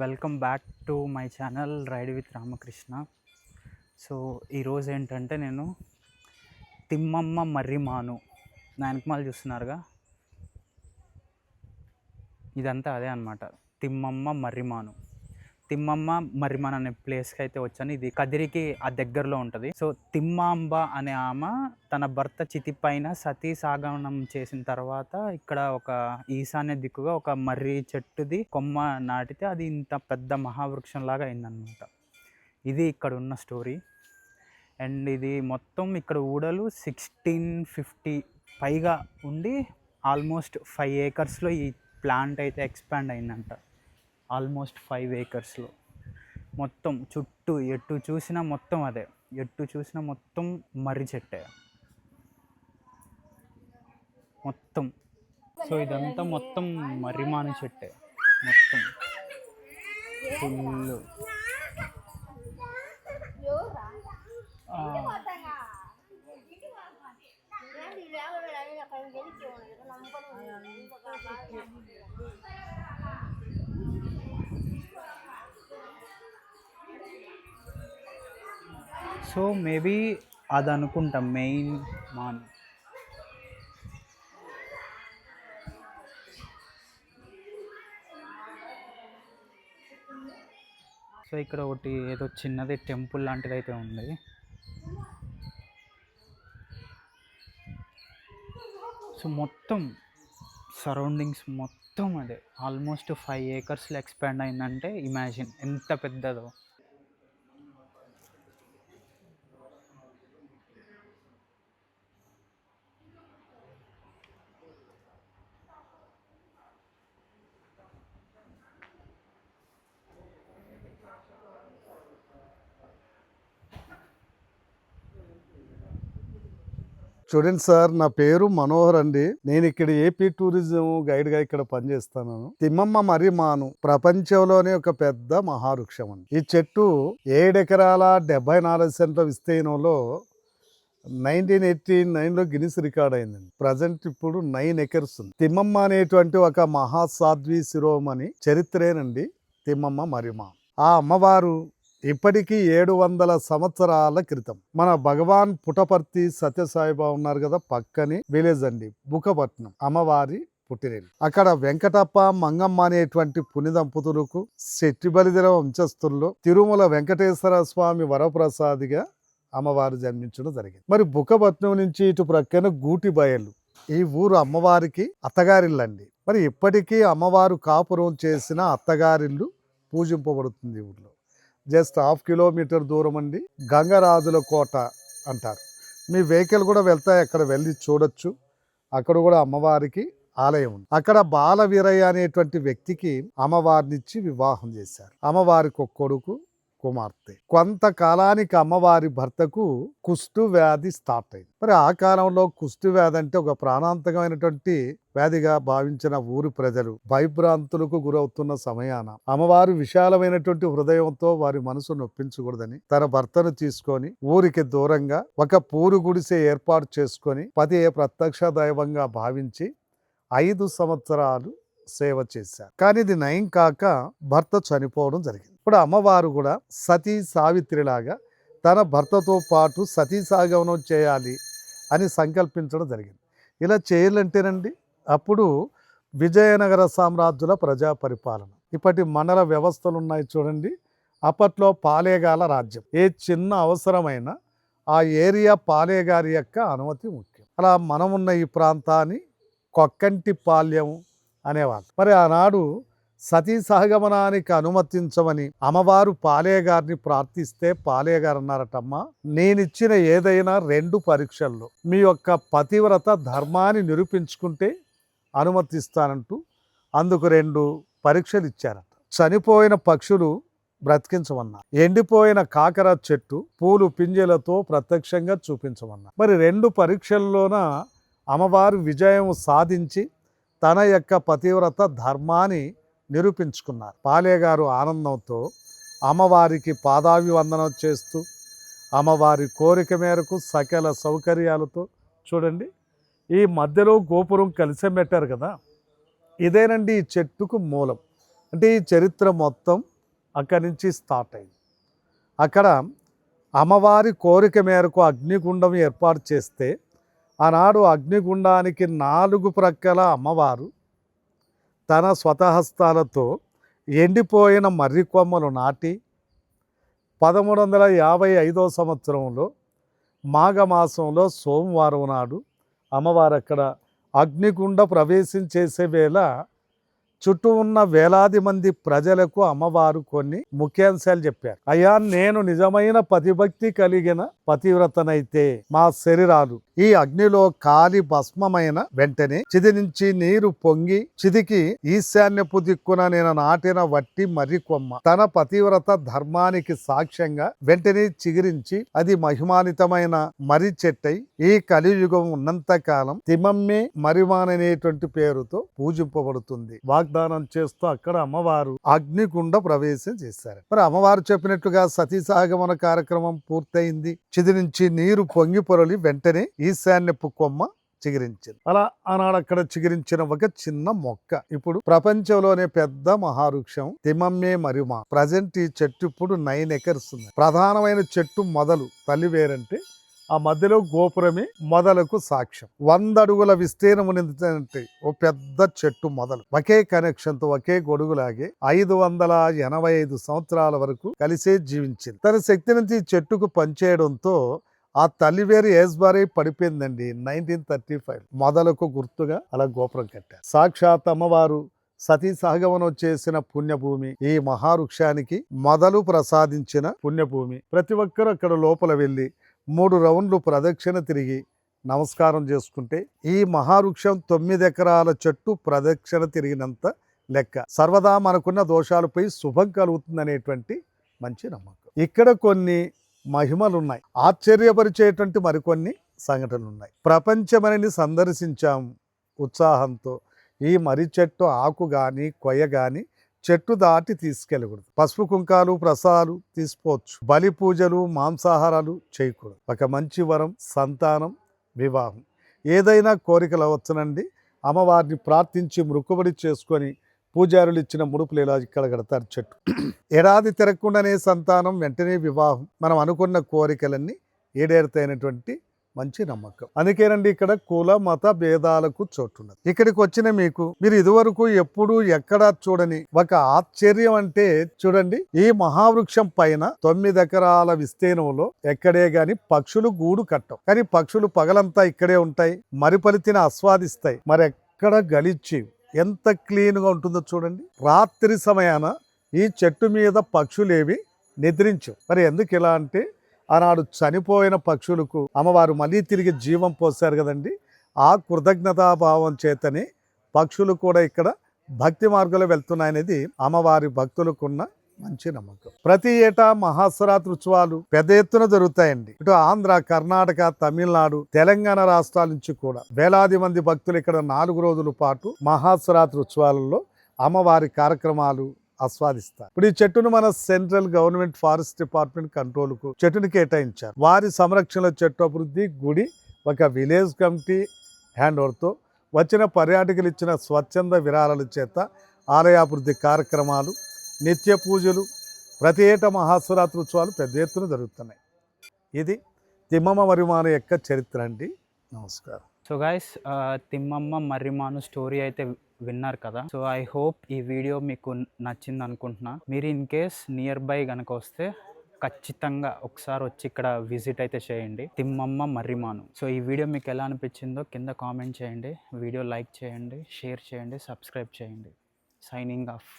Welcome back to my channel ride with Ramakrishna. So ఈరోజు ఏంటంటే నేను తిమ్మమ్మ మర్రిమాను నా వెనకమాల చూస్తున్నారుగా, ఇదంతా అదే అనమాట. తిమ్మమ్మ మర్రిమాను అనే ప్లేస్కి అయితే వచ్చాను. ఇది కదిరికి ఆ దగ్గరలో ఉంటుంది. సో తిమ్మాంబ అనే ఆమె తన భర్త చితి పైన సతీ సాగమనం చేసిన తర్వాత ఇక్కడ ఒక ఈశాన్య దిక్కుగా ఒక మర్రి చెట్టుది కొమ్మ నాటితే అది ఇంత పెద్ద మహావృక్షం లాగా అయిందనమాట. ఇది ఇక్కడ ఉన్న స్టోరీ. అండ్ ఇది మొత్తం ఇక్కడ ఊడలు 1650 పైగా ఉండి ఆల్మోస్ట్ 5 ఏకర్స్లో ఈ ప్లాంట్ అయితే ఎక్స్పాండ్ అయిందంట. ఆల్మోస్ట్ 5 ఏకర్స్లో మొత్తం చుట్టూ ఎటు చూసినా మొత్తం అదే, ఎటు చూసినా మొత్తం మర్రి చెట్టే మొత్తం. సో ఇదంతా మొత్తం మర్రిమాను చెట్టే మొత్తం ఫుల్. సో మేబీ అది అనుకుంటా మెయిన్ మాన్. సో ఇక్కడ ఒకటి ఏదో చిన్నది టెంపుల్ లాంటిది అయితే ఉంది. సో మొత్తం సరౌండింగ్స్ మొత్తం అదే, ఆల్మోస్ట్ 5 ఏకర్స్లో ఎక్స్పాండ్ అయిందంటే ఇమాజిన్ ఎంత పెద్దదో. చూడండి సార్, నా పేరు మనోహర్ అండి. నేను ఇక్కడ ఏపీ టూరిజం గైడ్ గా ఇక్కడ పనిచేస్తాను. తిమ్మమ్మ మర్రిమాను ప్రపంచంలోనే ఒక పెద్ద మహావృక్షం అండి. ఈ చెట్టు 7 ఎకరాల 74 సెంట్ల విస్తీర్ణంలో 1989లో గిన్నిస్ రికార్డ్ అయిందండి. ప్రజెంట్ ఇప్పుడు 9 ఎకర్స్ ఉంది. తిమ్మమ్మ అనేటువంటి ఒక మహాసాధ్వి శిరోమణి చరిత్రేనండి తిమ్మమ్మ మర్రిమాను. ఆ అమ్మవారు ఇప్పటికీ 700 సంవత్సరాల క్రితం మన భగవాన్ పుటపర్తి సత్యసాయిబాబా ఉన్నారు కదా, పక్కని విలేజ్ అండి బుకపట్నం, అమ్మవారి పుట్టినేరు. అక్కడ వెంకటప్ప మంగమ్మ అనేటువంటి పుణ్య దంపతులకు శెట్టిబలిదల వంశస్థుల్లో తిరుమల వెంకటేశ్వర స్వామి వరప్రసాదిగా అమ్మవారు జన్మించడం జరిగింది. మరి బుకపట్నం నుంచి ఇటు ప్రక్కన గూటి బయలు, ఈ ఊరు అమ్మవారికి అత్తగారిల్లండి. మరి ఇప్పటికీ అమ్మవారు కాపురం చేసిన అత్తగారిల్లు పూజింపబడుతుంది. ఊర్లో జస్ట్ 1/2 కిలోమీటర్ దూరం అండి గంగరాజుల కోట అంటారు. మీ వెహికల్ కూడా వెళ్తాయి, అక్కడ వెళ్ళి చూడొచ్చు. అక్కడ కూడా అమ్మవారికి ఆలయం ఉంది. అక్కడ బాల వీరయ్య అనేటువంటి వ్యక్తికి అమ్మవారినిచ్చి వివాహం చేశారు. అమ్మవారికి ఒక కొడుకు, కుమార్తె. కొంతకాలానికి అమ్మవారి భర్తకు కుష్టు వ్యాధి స్టార్ట్ అయింది. మరి ఆ కాలంలో కుష్టు వ్యాధి అంటే ఒక ప్రాణాంతకమైనటువంటి వ్యాధిగా భావించిన ఊరి ప్రజలు భయభ్రాంతులకు గురవుతున్న సమయాన అమ్మవారు విశాలమైనటువంటి హృదయంతో వారి మనసు నొప్పించకూడదని తన భర్తను తీసుకొని ఊరికి దూరంగా ఒక పూరు గుడిసె ఏర్పాటు చేసుకొని పతియే ప్రత్యక్ష దైవంగా భావించి 5 సంవత్సరాలు సేవ చేశారు. కానీ ఇది నయం కాక భర్త చనిపోవడం జరిగింది. ఇప్పుడు అమ్మవారు కూడా సతీ సావిత్రిలాగా తన భర్తతో పాటు సతీ సాగమనం చేయాలి అని సంకల్పించడం జరిగింది. ఇలా చేయాలంటేనండి అప్పుడు విజయనగర సామ్రాజ్యుల ప్రజా పరిపాలన, ఇప్పటి మండల వ్యవస్థలు ఉన్నాయి చూడండి. అప్పట్లో పాలేగాల రాజ్యం. ఏ చిన్న అవసరమైనా ఆ ఏరియా పాలేగారి యొక్క అనుమతి ముఖ్యం. అలా మనమున్న ఈ ప్రాంతాన్ని కొక్కంటి పాల్యం అనేవాళ్ళు. మరి ఆనాడు సతీ సహగమనానికి అనుమతించమని అమ్మవారు పాలేగారిని ప్రార్థిస్తే పాలేగారు అన్నారటమ్మా, నేనిచ్చిన ఏదైనా 2 పరీక్షల్లో మీ యొక్క పతివ్రత ధర్మాన్ని నిరూపించుకుంటే అనుమతిస్తానంటూ అందుకు 2 పరీక్షలు ఇచ్చారట. చనిపోయిన పక్షులు బ్రతికించమన్నారు, ఎండిపోయిన కాకర చెట్టు పూలు పింజలతో ప్రత్యక్షంగా చూపించమన్నారు. మరి 2 పరీక్షల్లోన అమ్మవారు విజయం సాధించి తన యొక్క పతివ్రత ధర్మాన్ని నిరూపించుకున్నారు. పాలేగారు ఆనందంతో అమ్మవారికి పాదాభివందనం చేస్తూ అమ్మవారి కోరిక మేరకు సకల సౌకర్యాలతో చూడండి ఈ మధ్యలో గోపురం కలిసి పెట్టారు కదా, ఇదేనండి ఈ చెట్టుకు మూలం. అంటే ఈ చరిత్ర మొత్తం అక్కడి నుంచి స్టార్ట్ అయింది. అక్కడ అమ్మవారి కోరిక మేరకు అగ్నిగుండం ఏర్పాటు చేస్తే ఆనాడు అగ్నిగుండానికి 4 ప్రక్కల అమ్మవారు తన స్వతహస్తాలతో ఎండిపోయిన మర్రి కొమ్మలు నాటి 1355 సంవత్సరంలో మాఘమాసంలో సోమవారం నాడు అమ్మవారు అక్కడ అగ్నిగుండ ప్రవేశం చేసే వేళ చుట్టూ ఉన్న వేలాది మంది ప్రజలకు అమ్మవారు కొన్ని ముఖ్యాంశాలు చెప్పారు. అయ్యా, నేను నిజమైన పతిభక్తి కలిగిన పతివ్రతనైతే మా శరీరాలు ఈ అగ్నిలో కాలి భస్మమైన వెంటనే చిది నుంచి నీరు పొంగి చిదికి ఈశాన్యపు దిక్కున నేను నాటిన వట్టి మర్రి కొమ్మ తన పతివ్రత ధర్మానికి సాక్ష్యంగా వెంటనే చిగురించి అది మహిమానితమైన మర్రి చెట్టై ఈ కలియుగం ఉన్నంత కాలం తిమ్మమ్మే మరిమాననేటువంటి పేరుతో పూజింపబడుతుంది. వాగ్దానం చేస్తూ అక్కడ అమ్మవారు అగ్నిగుండ ప్రవేశం చేశారు. మరి అమ్మవారు చెప్పినట్టుగా సతీసాగమన కార్యక్రమం పూర్తయింది. చిది నుంచి నీరు పొంగి పొరలి వెంటనే ఈశాన్యపు కొమ్మ చిగురించింది. అలా ఆనాడు అక్కడ చిగురించిన ఒక చిన్న మొక్క ఇప్పుడు ప్రపంచంలోనే పెద్ద మహావృక్షం తిమ్మమ్మే మరిమా. ప్రజెంట్ ఈ చెట్టు ఇప్పుడు 9 acres ఉంది. ప్రధానమైన చెట్టు మొదలు తల్లివేరంటే ఆ మధ్యలో గోపురమే మొదలకు సాక్ష్యం. 100 అడుగుల విస్తీర్ణం నిందంటే ఓ పెద్ద చెట్టు మొదలు ఒకే కనెక్షన్తో ఒకే గొడుగులాగే 585 సంవత్సరాల వరకు కలిసే జీవించింది. తన శక్తిని ఈ చెట్టుకు పనిచేయడంతో ఆ తల్లివేరు ఏజ్బారై పడిపోయిందండి. 1935 మొదలకు గుర్తుగా అలా గోపురం కట్టారు. సాక్షాత్ అమ్మవారు సతీ సహగమనం చేసిన పుణ్యభూమి, ఈ మహావృక్షానికి మొదలు ప్రసాదించిన పుణ్యభూమి. ప్రతి ఒక్కరూ అక్కడ లోపల వెళ్ళి 3 రౌండ్లు ప్రదక్షిణ తిరిగి నమస్కారం చేసుకుంటే ఈ మహావృక్షం 9 ఎకరాల చెట్టు ప్రదక్షిణ తిరిగినంత లెక్క. సర్వదా మనకున్న దోషాలపై శుభం కలుగుతుందనేటువంటి మంచి నమ్మకం. ఇక్కడ కొన్ని మహిమలు ఉన్నాయి, ఆశ్చర్యపరిచేటువంటి మరికొన్ని సంఘటనలు ఉన్నాయి. ప్రపంచమని సందర్శించాం ఉత్సాహంతో. ఈ మర్రి చెట్టు ఆకు కానీ కొయ్య కానీ చెట్టు దాటి తీసుకెళ్ళకూడదు. పసుపు కుంకాలు ప్రసాదాలు తీసుకోవచ్చు. బలి పూజలు మాంసాహారాలు చేయకూడదు. ఒక మంచి వరం, సంతానం, వివాహం, ఏదైనా కోరికలు అవచ్చునండి. అమ్మవారిని ప్రార్థించి మృక్కుబడి చేసుకొని పూజారులు ఇచ్చిన ముడుపులు ఇలా ఇక్కడ కడతారు. చెట్టు ఏడాది తిరగకుండానే సంతానం, వెంటనే వివాహం, మనం అనుకున్న కోరికలన్నీ ఈడేరుతాయినటువంటి మంచి నమ్మకం. అందుకేనండి ఇక్కడ కుల మత భేదాలకు చోటున్నది. ఇక్కడికి వచ్చిన మీరు ఇదివరకు ఎప్పుడు ఎక్కడా చూడని ఒక ఆశ్చర్యం అంటే చూడండి, ఈ మహావృక్షం పైన 9 ఎకరాల విస్తీర్ణంలో ఎక్కడే గాని పక్షులు గూడు కట్టవు. కానీ పక్షులు పగలంతా ఇక్కడే ఉంటాయి, మరిపలితిని ఆస్వాదిస్తాయి. మరి ఎక్కడ గలిచి ఎంత క్లీన్గా ఉంటుందో చూడండి. రాత్రి సమయాన ఈ చెట్టు మీద పక్షులేవి నిద్రించవు. మరి ఎందుకు ఇలా అంటే ఆనాడు చనిపోయిన పక్షులకు అమ్మవారు మళ్ళీ తిరిగి జీవం పోశారు కదండి. ఆ కృతజ్ఞతాభావం చేతనే పక్షులు కూడా ఇక్కడ భక్తి మార్గంలో వెళ్తున్నాయనేది అమ్మవారి భక్తులకున్న మంచి నమ్మకం. ప్రతి ఏటా మహాశివరాత్రి ఉత్సవాలు పెద్ద ఎత్తున జరుగుతాయండి. ఇటు ఆంధ్ర, కర్ణాటక, తమిళనాడు, తెలంగాణ రాష్ట్రాల నుంచి కూడా వేలాది మంది భక్తులు ఇక్కడ 4 రోజుల పాటు మహాశివరాత్రి ఉత్సవాలలో అమ్మవారి కార్యక్రమాలు ఆస్వాదిస్తారు. ఇప్పుడు ఈ చెట్టును మన సెంట్రల్ గవర్నమెంట్ ఫారెస్ట్ డిపార్ట్మెంట్ కంట్రోల్కు చెట్టును కేటాయించారు. వారి సంరక్షణలో చెట్టు అభివృద్ధి, గుడి, ఒక విలేజ్ కమిటీ హ్యాండ్ ఓవర్తో వచ్చిన పర్యాటకులు ఇచ్చిన స్వచ్ఛంద విరాళాల చేత ఆలయాభివృద్ధి కార్యక్రమాలు, నిత్య పూజలు, ప్రతి ఏటా మహాశివరాత్రి ఉత్సవాలు పెద్ద ఎత్తున జరుగుతున్నాయి. ఇది తిమ్మమ్మ మర్రిమాను యొక్క చరిత్ర అండి. నమస్కారం. సో గైస్, తిమ్మమ్మ మర్రిమాను స్టోరీ అయితే విన్నారు కదా. సో ఐ హోప్ ఈ వీడియో మీకు నచ్చింది అనుకుంటున్నా. మీరు ఇన్ కేస్ నియర్ బై కనుక వస్తే ఖచ్చితంగా ఒకసారి వచ్చి ఇక్కడ విజిట్ అయితే చేయండి, తిమ్మమ్మ మర్రిమాను. సో ఈ వీడియో మీకు ఎలా అనిపించిందో కింద కామెంట్ చేయండి, వీడియో లైక్ చేయండి, షేర్ చేయండి, సబ్స్క్రైబ్ చేయండి. Signing off.